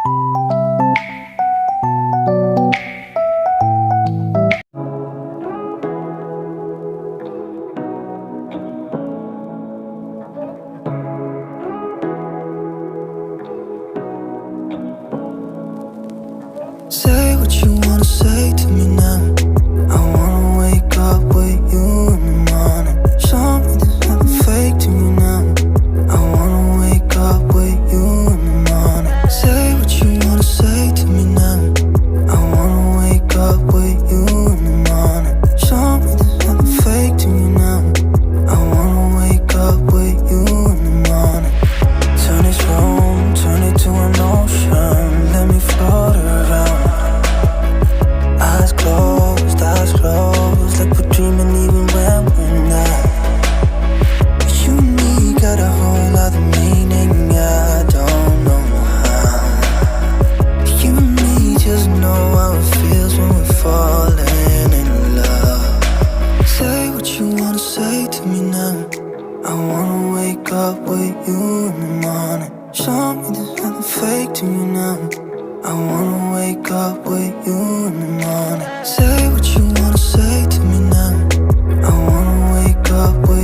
Say what you wanna say to me now. I wanna wake up with you in the morning. Show me there's nothing fake to me now. I wanna wake up with you in the morning. Say what you wanna say to me now. I wanna wake up with you in the morning. Show me there's nothing fake to me now. I wanna wake up with you in the morning. Turn this room, turn it to an ocean. Let me float around. Eyes closed, like we're dreaming even when we're not. You and me got a whole other meaning, I don't know how. You and me just know how it feels when we're falling in love. Say what you wanna say to me now. I wanna wake up with you in the morning. Show me there's nothing fake to me now. I wanna wake up with you in the morning. Say what you wanna say to me now. I wanna wake up with